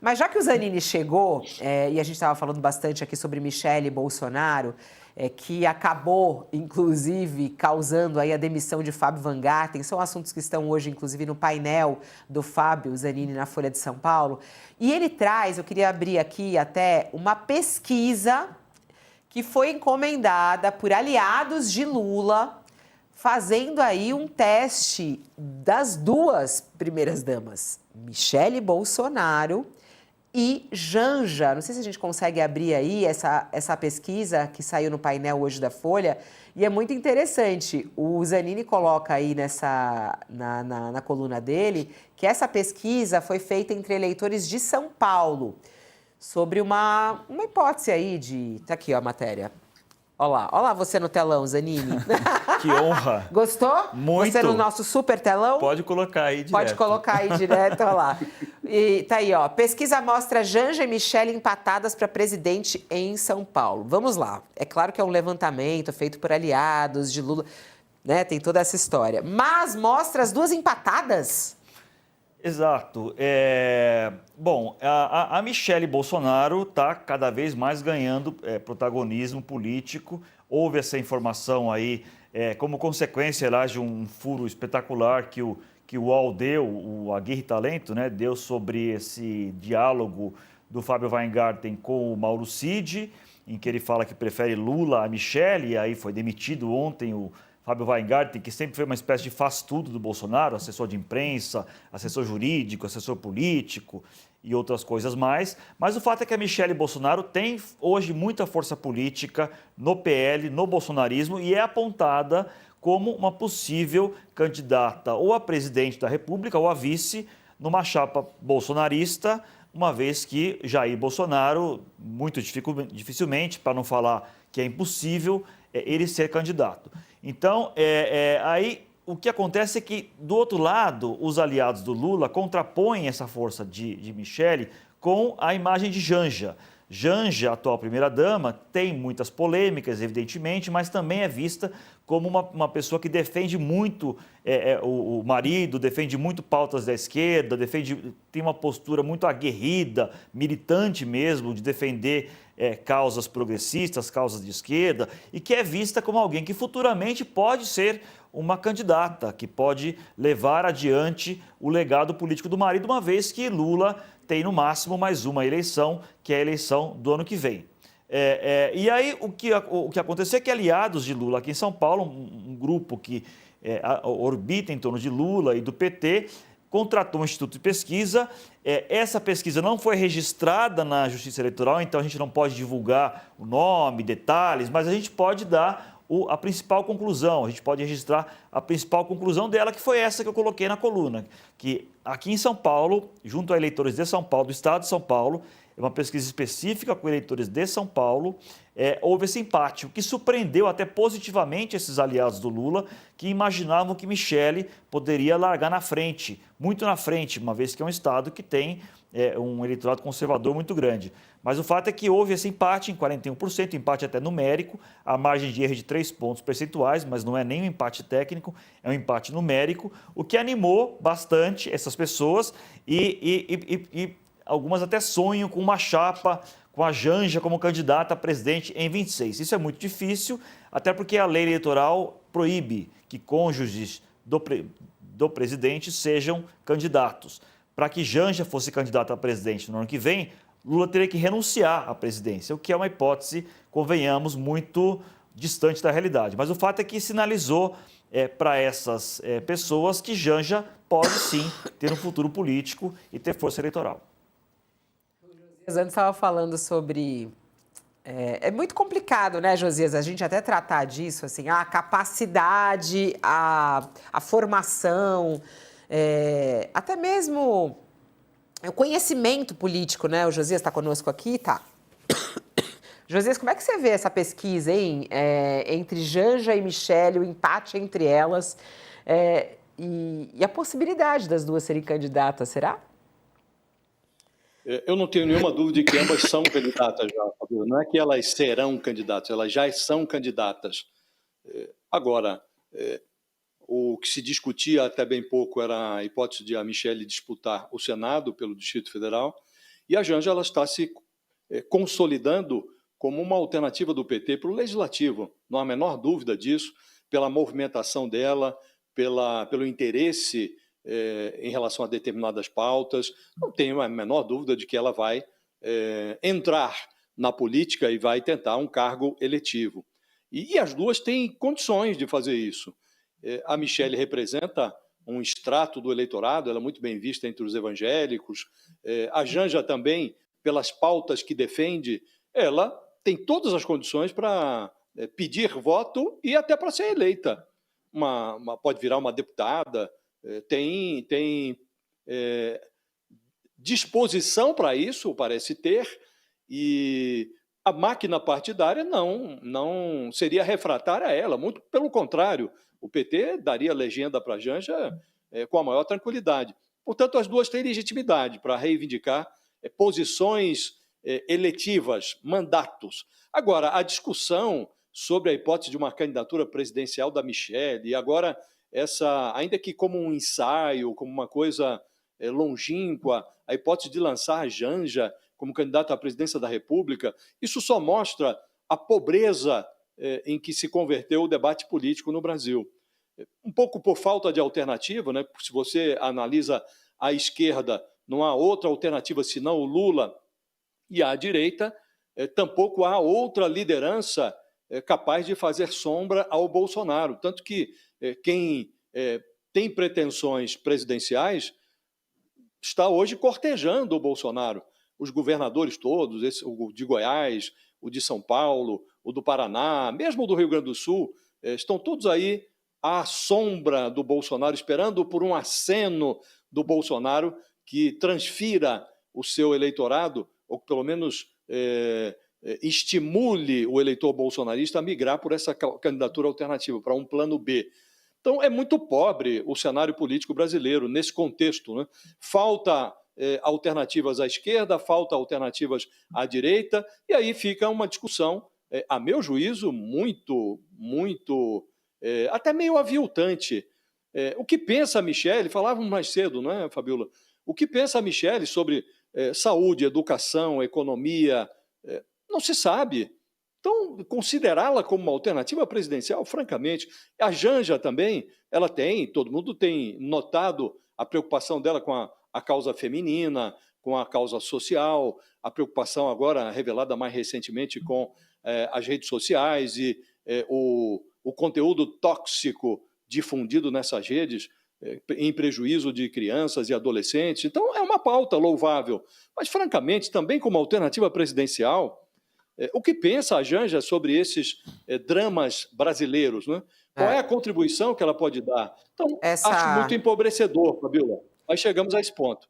Mas já que o Zanini chegou, e a gente estava falando bastante aqui sobre Michele Bolsonaro, que acabou, inclusive, causando aí a demissão de Fábio Van Garten, são assuntos que estão hoje, inclusive, no painel do Fábio Zanini na Folha de São Paulo. E ele traz, eu queria abrir aqui até uma pesquisa que foi encomendada por aliados de Lula, fazendo aí um teste das duas primeiras damas, Michele Bolsonaro e Janja. Não sei se a gente consegue abrir aí essa pesquisa que saiu no painel hoje da Folha, e é muito interessante. O Zanini coloca aí na coluna dele que essa pesquisa foi feita entre eleitores de São Paulo, sobre uma hipótese aí de... Tá aqui, ó, a matéria. Olha lá você no telão, Zanini. Que honra. Gostou? Muito. Você no nosso super telão? Pode colocar aí direto. Pode colocar aí direto, olha lá. E tá aí, ó. Pesquisa mostra Janja e Michele empatadas para presidente em São Paulo. Vamos lá. É claro que é um levantamento feito por aliados de Lula, né? Tem toda essa história. Mas mostra as duas empatadas? Exato. Bom, a Michele Bolsonaro está cada vez mais ganhando protagonismo político. Houve essa informação aí como consequência, aliás, de um furo espetacular que o UOL deu, o Aguirre Talento, né, deu sobre esse diálogo do Fábio Weingarten com o Mauro Cid, em que ele fala que prefere Lula a Michele, e aí foi demitido ontem o Fábio Weingarten, que sempre foi uma espécie de faz-tudo do Bolsonaro, assessor de imprensa, assessor jurídico, assessor político e outras coisas mais. Mas o fato é que a Michele Bolsonaro tem hoje muita força política no PL, no bolsonarismo, e é apontada como uma possível candidata ou a presidente da República ou a vice numa chapa bolsonarista, uma vez que Jair Bolsonaro, muito dificilmente, para não falar que é impossível, ele ser candidato. Então, aí o que acontece é que, do outro lado, os aliados do Lula contrapõem essa força de Michele com a imagem de Janja. Janja, atual primeira-dama, tem muitas polêmicas, evidentemente, mas também é vista como uma pessoa que defende muito o marido, defende muito pautas da esquerda, tem uma postura muito aguerrida, militante mesmo, de defender causas progressistas, causas de esquerda, e que é vista como alguém que futuramente pode ser uma candidata, que pode levar adiante o legado político do marido, uma vez que Lula tem no máximo mais uma eleição, que é a eleição do ano que vem. E aí o que aconteceu é que aliados de Lula aqui em São Paulo, um grupo que orbita em torno de Lula e do PT, contratou um instituto de pesquisa. Essa pesquisa não foi registrada na Justiça Eleitoral, então a gente não pode divulgar o nome, detalhes, mas a gente pode dar a principal conclusão, a gente pode registrar a principal conclusão dela, que foi essa que eu coloquei na coluna, que aqui em São Paulo, junto a eleitores de São Paulo, do estado de São Paulo, é uma pesquisa específica com eleitores de São Paulo, houve esse empate, o que surpreendeu até positivamente esses aliados do Lula, que imaginavam que Michele poderia largar na frente, muito na frente, uma vez que é um estado que tem um eleitorado conservador muito grande. Mas o fato é que houve esse empate em 41%, empate até numérico, a margem de erro de 3 pontos percentuais, mas não é nem um empate técnico, é um empate numérico, o que animou bastante essas pessoas e algumas até sonham com uma chapa, com a Janja como candidata a presidente em 26. Isso é muito difícil, até porque a lei eleitoral proíbe que cônjuges do presidente sejam candidatos. Para que Janja fosse candidata a presidente no ano que vem, Lula teria que renunciar à presidência, o que é uma hipótese, convenhamos, muito distante da realidade. Mas o fato é que sinalizou para essas pessoas que Janja pode sim ter um futuro político e ter força eleitoral. Antes estava falando sobre... É muito complicado, né, Josias, a gente até tratar disso, assim, a capacidade, a formação, até mesmo o conhecimento político, né? O Josias está conosco aqui, tá? Josias, como é que você vê essa pesquisa, hein? Entre Janja e Michele, o empate entre elas, e a possibilidade das duas serem candidatas, será? Eu não tenho nenhuma dúvida de que ambas são candidatas já, Fabio. Não é que elas serão candidatas, elas já são candidatas. Agora, o que se discutia até bem pouco era a hipótese de a Michele disputar o Senado pelo Distrito Federal, E a Janja ela está se consolidando como uma alternativa do PT para o Legislativo, não há a menor dúvida disso, pela movimentação dela, pelo interesse em relação a determinadas pautas. Não tenho a menor dúvida de que ela vai entrar na política e vai tentar um cargo eletivo. E as duas têm condições de fazer isso. A Michelle representa um extrato do eleitorado, ela é muito bem vista entre os evangélicos. A Janja também, pelas pautas que defende, ela tem todas as condições para pedir voto e até para ser eleita. Pode virar uma deputada, tem disposição para isso, parece ter, e a máquina partidária não seria refratária a ela, muito pelo contrário, o PT daria legenda para a Janja com a maior tranquilidade. Portanto, as duas têm legitimidade para reivindicar posições eletivas, mandatos. Agora, a discussão sobre a hipótese de uma candidatura presidencial da Michelle, e agora ainda que como um ensaio, como uma coisa longínqua, a hipótese de lançar a Janja como candidata à presidência da República, isso só mostra a pobreza em que se converteu o debate político no Brasil. Um pouco por falta de alternativa, né? Se você analisa a esquerda, não há outra alternativa senão o Lula, e à direita, tampouco há outra liderança capaz de fazer sombra ao Bolsonaro. Tanto que quem tem pretensões presidenciais está hoje cortejando o Bolsonaro. Os governadores todos, o de Goiás, o de São Paulo, o do Paraná, mesmo o do Rio Grande do Sul, estão todos aí à sombra do Bolsonaro, esperando por um aceno do Bolsonaro que transfira o seu eleitorado, ou pelo menos estimule o eleitor bolsonarista a migrar por essa candidatura alternativa, para um plano B. Então, é muito pobre o cenário político brasileiro nesse contexto, né? Falta alternativas à esquerda, falta alternativas à direita, e aí fica uma discussão, a meu juízo, muito até meio aviltante. O que pensa a Michelle, falávamos mais cedo, não é, Fabiola? O que pensa a Michelle sobre saúde, educação, economia, não se sabe. Então, considerá-la como uma alternativa presidencial, francamente, a Janja também, todo mundo tem notado a preocupação dela com a causa feminina, com a causa social, a preocupação agora revelada mais recentemente com as redes sociais e o conteúdo tóxico difundido nessas redes em prejuízo de crianças e adolescentes. Então, é uma pauta louvável. Mas, francamente, também como alternativa presidencial, o que pensa a Janja sobre esses dramas brasileiros, né? Qual é a contribuição que ela pode dar? Então, acho muito empobrecedor, Fabiola. Mas chegamos a esse ponto.